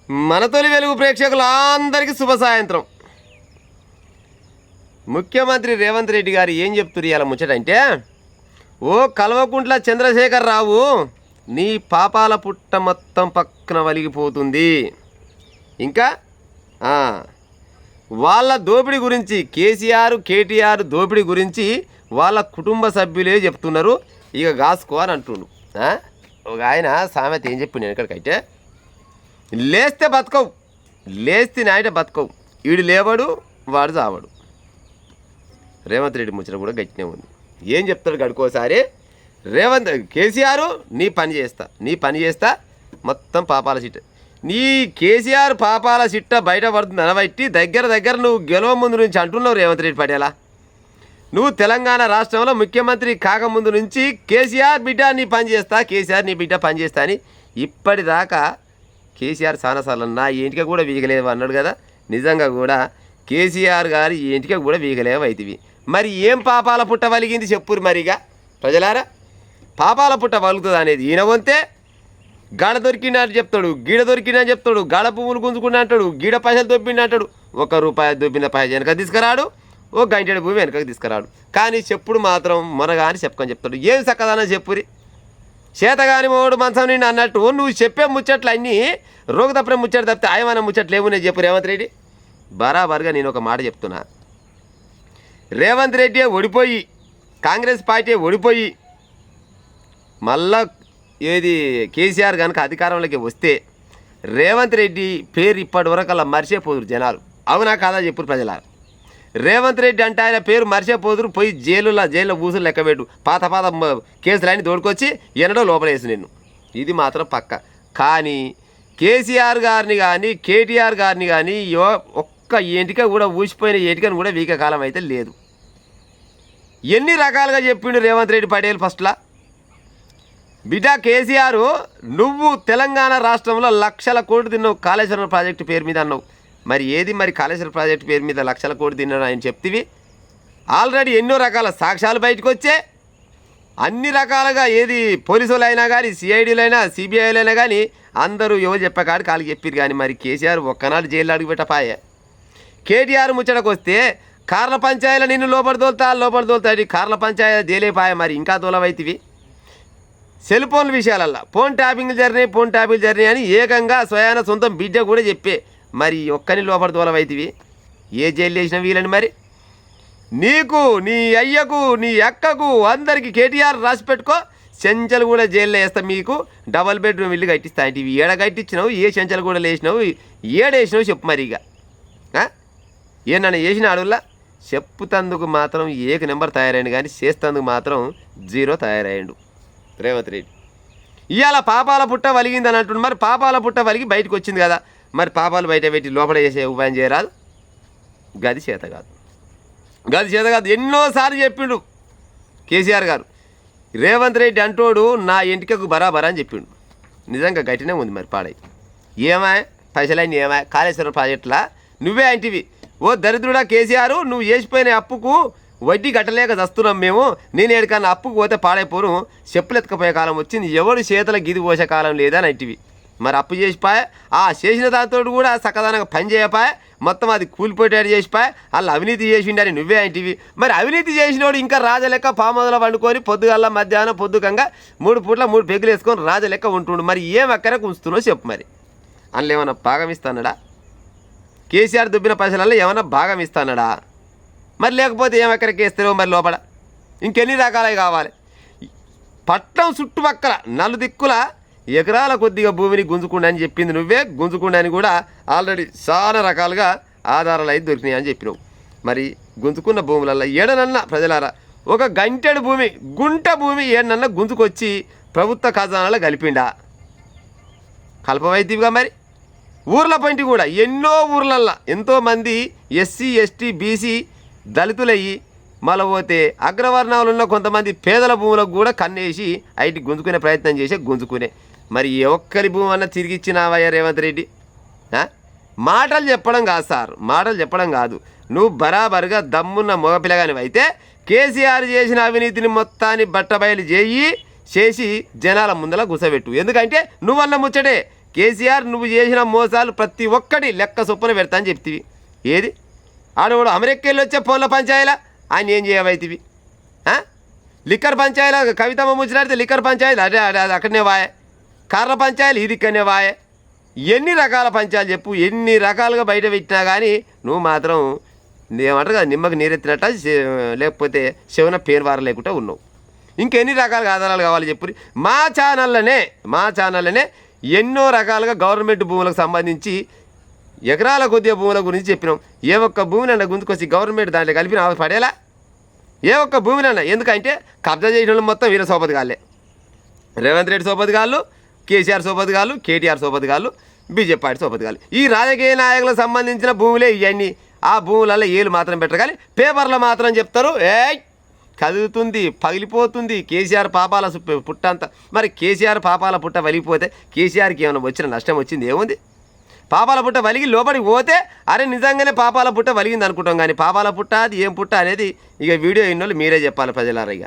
మన తొలి వెలుగు ప్రేక్షకులందరికీ శుభ సాయంత్రం. ముఖ్యమంత్రి రేవంత్ రెడ్డి గారు ఏం చెప్తున్నారు ఇవాళ ముచ్చటంటే, ఓ కల్వకుంట్ల చంద్రశేఖర్ రావు, నీ పాపాల పుట్ట మొత్తం పక్కన వలిగిపోతుంది. ఇంకా వాళ్ళ దోపిడీ గురించి, కేటీఆర్ దోపిడీ గురించి వాళ్ళ కుటుంబ సభ్యులే చెప్తున్నారు. ఇక కాసుకో అని అంటుండు. ఒక ఆయన సామెత ఏం చెప్పిండు ఎక్కడికైతే, లేస్తే బతకవు, లేస్తే నాయట బతకవు, వీడు లేవడు వాడు చావడు. రేవంత్ రెడ్డి ముచ్చట కూడా గట్టినే ఉంది. ఏం చెప్తాడు గడుకోసారి, కేసీఆర్ నీ పని చేస్తా మొత్తం పాపాల చిట్ట, నీ కేసీఆర్ పాపాల చిట్ట బయటపడుతుంది అనబట్టి దగ్గర నువ్వు గెలవ ముందు నుంచి అంటున్నావు రేవంత్ రెడ్డి పటేలా. నువ్వు తెలంగాణ రాష్ట్రంలో ముఖ్యమంత్రి కాకముందు నుంచి కేసీఆర్ బిడ్డ నీ పని చేస్తా అని ఇప్పటిదాకా కేసీఆర్ సానసార్లు నా ఇంటికి కూడా వీగలేవు అన్నాడు కదా. నిజంగా కూడా కేసీఆర్ గారి ఇంటికి కూడా వీగలేవు అవుతుంది. మరి ఏం పాపాల పుట్ట వలిగింది చెప్పురు మరిగా ప్రజలారా. పాపాల పుట్ట వలుగుతుంది అనేది ఈయన వంతే. గాడ దొరికిందని చెప్తాడు, గీడ దొరికిందని చెప్తాడు, గాడ పువ్వులు గుంజుకున్నా అంటాడు, గీడ పైసలు దొబ్బిండి అంటాడు. ₹1 దొబ్బిన పైసలు వెనక తీసుకురాడు, ఓ గంటెడు భూమి వెనకకి తీసుకురాడు. కానీ చెప్పుడు మాత్రం మొనగాని చెప్పుకొని చెప్తాడు. ఏం చక్కదనం చెప్పురి, చేతగాని మోడు మంచం నిండి అన్నట్టు నువ్వు చెప్పే ముచ్చట్లు అన్నీ రోగ తప్పనే ముచ్చట తప్పితే ఆయమైన ముచ్చట్లు లేవు. నేను చెప్పు రేవంత్ రెడ్డి, బరాబర్గా నేను ఒక మాట చెప్తున్నా. రేవంత్ రెడ్డి ఓడిపోయి, కాంగ్రెస్ పార్టీ ఓడిపోయి మళ్ళా ఏది కేసీఆర్ కనుక అధికారంలోకి వస్తే రేవంత్ రెడ్డి పేరు ఇప్పటి వరకు అలా మర్చిపోదురు జనాలు. అవునా కాదా చెప్పురు ప్రజల. రేవంత్ రెడ్డి అంటే ఆయన పేరు మర్చిపోదురు. పోయి జైల్లో ఊసులు లెక్కబెట్టు, పాత కేసులన్నీ తోడుకొచ్చి ఎన్నడో లోపలేసి నిన్ను. ఇది మాత్రం పక్క. కానీ కేసీఆర్ గారిని కానీ కేటీఆర్ గారిని కానీ ఒక్క ఎంటిక కూడా ఊసిపోయిన ఎంటికను కూడా వీక కాలం అయితే లేదు. ఎన్ని రకాలుగా చెప్పిండు రేవంత్ రెడ్డి పటేల్ ఫస్ట్లా. బిడ్డ కేసీఆర్, నువ్వు తెలంగాణ రాష్ట్రంలో లక్షల కోట్లు తిన్నావు కాళేశ్వరం ప్రాజెక్టు పేరు మీద అన్నావు. మరి ఏది మరి కాళేశ్వరం ప్రాజెక్టు పేరు మీద లక్షల కోట్లు తిన్నాడు ఆయన చెప్తివి. ఆల్రెడీ ఎన్నో రకాల సాక్ష్యాలు బయటకు వచ్చే, అన్ని రకాలుగా ఏది పోలీసులు అయినా కానీ సిఐడీలు అయినా సిబిఐలు అయినా కానీ అందరూ ఎవరు చెప్పకాడు కాళ్ళకి చెప్పారు. కానీ మరి కేసీఆర్ ఒక్కనాడు జైలు అడుగుపెట్టపాయే. కేటీఆర్ ముచ్చటకు వస్తే కార్ల పంచాయతీలో నిన్ను లోపల తోలుతాడు, కార్ల పంచాయతీ జైలేపాయ. మరి ఇంకా తోలవైతివి. సెల్ ఫోన్ల విషయాలల్లా ఫోన్ ట్యాపింగ్లు జరినాయి అని ఏకంగా స్వయాన సొంతం బిడ్డ కూడా చెప్పే. మరి ఒక్కని లోపల తోలవైతివి. ఏ జైలు వేసినా వీలని మరి నీకు, నీ అయ్యకు, నీ అక్కకు అందరికీ కేటీఆర్ రాసి పెట్టుకో. చెంచలు కూడా జైల్లో వేస్తా, మీకు డబల్ బెడ్రూమ్ ఇల్లు కట్టిస్తా. ఇవి ఏడ కట్టించినావు, ఏ చెంచలు కూడా లేచినావు, ఏడేసినావు చెప్పు మరి. ఇక ఏమన్నా వేసిన అడుగులా చెప్పుతందుకు మాత్రం ఏక నెంబర్ తయారైండు, కానీ చేస్తందుకు మాత్రం 0 తయారయ్యాడు రేవంత్ రెడ్డి. ఇవాళ పాపాల పుట్ట వలిగిందని అంటుండు. మరి పాపాల పుట్ట వలిగి బయటకు వచ్చింది కదా, మరి పాపాలు బయట పెట్టి లోపల చేసే ఉపాయం చేయరాదు. గది చేత కాదు. ఎన్నోసార్లు చెప్పిండు కేసీఆర్ గారు. రేవంత్ రెడ్డి అంటోడు నా ఇంటికకు బరాబరా అని చెప్పిండు. నిజంగా గట్టినే ఉంది మరి పాడై. ఏమాయ పైసలైన ఏమాయ కాళేశ్వరం ప్రాజెక్టులా నువ్వే అంటివి. ఓ దరిద్రుడా కేసీఆర్, నువ్వు చేసిపోయిన అప్పుకు వడ్డీ కట్టలేక చస్తున్నాం మేము. నేను ఎక్కడికన్నా అప్పుకు పోతే పాడైపోను, చెప్పులు ఎత్తుకపోయే కాలం వచ్చింది, ఎవడు చేతుల గిది పోసే కాలం లేదని అంటివి. మరి అప్పు చేసిపోయా, ఆ చేసిన దాంతో కూడా చక్కదనంగా పని చేయపాయే, మొత్తం అది కూలిపోయేటట్టు చేసిపోయా. వాళ్ళు అవినీతి చేసిండని నువ్వే అంటివి. మరి అవినీతి చేసినోడు ఇంకా రాజలెక్క పామొదల వండుకొని పొద్దుగల్లా మధ్యాహ్నం పొద్దుకంగా 3 పూట్ల 3 పెగ్గులు వేసుకొని రాజలెక్క ఉంటుండు. మరి ఏం అక్కడకు ఉంచుతున్నావు చెప్పు. మరి అందులో ఏమన్నా భాగం ఇస్తానడా? కేసీఆర్ దుబ్బిన పైసలలో ఏమన్నా భాగం ఇస్తానడా? మరి లేకపోతే ఏం ఎక్కడికి వేస్తారో మరి లోపల ఇంకెన్ని రకాలవి కావాలి. పట్టణం చుట్టుపక్కల 4 దిక్కుల ఎకరాల కొద్దిగా భూమిని గుంజుకుండా అని చెప్పింది నువ్వే. గుంజుకుండా అని కూడా ఆల్రెడీ చాలా రకాలుగా ఆధారాలు అయితే దొరికినాయి అని చెప్పినావు. మరి గుంజుకున్న భూములలో ఏడనన్నా ప్రజలారా ఒక గంటెడు భూమి, గుంట భూమి ఏడనన్నా గుంజుకొచ్చి ప్రభుత్వ ఖజానాలో కలిపిండా? కల్పవైతివిగా. మరి ఊర్ల పంటి కూడా ఎన్నో ఊర్లల్లో ఎంతోమంది ఎస్సీ ఎస్టీ బీసీ దళితులయ్యి మళ్ళీ పోతే అగ్రవర్ణాలు ఉన్న కొంతమంది పేదల భూములకు కూడా కన్నేసి ఐటి గుంజుకునే ప్రయత్నం చేసే గుంజుకునే. మరి ఏ ఒక్కరి భూమి అన్నా తిరిగి ఇచ్చినావయ్యా రేవంత్ రెడ్డి? మాటలు చెప్పడం కాదు సార్, మాటలు చెప్పడం కాదు. నువ్వు బరాబరుగా దమ్మున్న మగపిల్లగానివి అయితే కేసీఆర్ చేసిన అవినీతిని మొత్తాన్ని బట్టబయలు చేసి జనాల ముందల గుసబెట్టు. ఎందుకంటే నువ్వన్న ముచ్చటే కేసీఆర్ నువ్వు చేసిన మోసాలు ప్రతి ఒక్కటి లెక్క చొప్పున పెడతా అని చెప్తివి. ఏది ఆడవాడు అమెరికా వెళ్ళి వచ్చే ఫోన్ల పంచాయలా ఆయన ఏం చేయవైతివి? లిక్కర్ పంచాయలా కవితమ్మ ముచ్చినాడితే లిక్కర్ పంచాయతీ అదే అది అక్కడనే వాయే. కార్ల పంచాయలు ఇది ఇక్కడనే వాయే. ఎన్ని రకాల పంచాయలు చెప్పు, ఎన్ని రకాలుగా బయట పెట్టినా కానీ నువ్వు మాత్రం ఏమంటారు కదా నిమ్మకి నీరెత్తినట్ట, లేకపోతే శివన పేరువార లేకుండా ఉన్నావు. ఇంకెన్ని రకాలుగా ఆధారాలు కావాలి చెప్పు. మా ఛానల్లోనే ఎన్నో రకాలుగా గవర్నమెంట్ భూములకు సంబంధించి ఎకరాల కొద్దిగా భూముల గురించి చెప్పినాం. ఏ ఒక్క భూమినన్నా గుంతుకొచ్చి గవర్నమెంట్ దాంట్లో కలిపిన పడేలా? ఏ ఒక్క భూమినన్నా? ఎందుకంటే కబ్జా చేసిన మొత్తం వీళ్ళ సోపతి గాళ్ళే. రేవంత్ రెడ్డి సోపతి గాళ్ళు, కేసీఆర్ సోపతి గాళ్ళు, కేటీఆర్ సోపతి గాళ్ళు, బీజేపీ పార్టీ సోపతి గాళ్ళు. ఈ రాజకీయ నాయకులకు సంబంధించిన భూములే ఇవన్నీ. ఆ భూములలో ఏలు మాత్రం పెట్టరు కానీ పేపర్లో మాత్రం చెప్తారు కదులుతుంది, పగిలిపోతుంది కేసీఆర్ పాపాల పుట్ట అంతా. మరి కేసీఆర్ పాపాల పుట్ట వలిగిపోతే కేసీఆర్కి ఏమైనా వచ్చిన నష్టం వచ్చింది? ఏముంది? పాపాల పుట్ట వలిగి లోపలికి పోతే అరే నిజంగానే పాపాల పుట్ట వలిగింది అనుకుంటాం. కానీ పాపాల పుట్ట అది ఏం పుట్ట అనేది ఇక వీడియో ఇన్నోళ్ళు మీరే చెప్పాలి ప్రజలారా. ఇక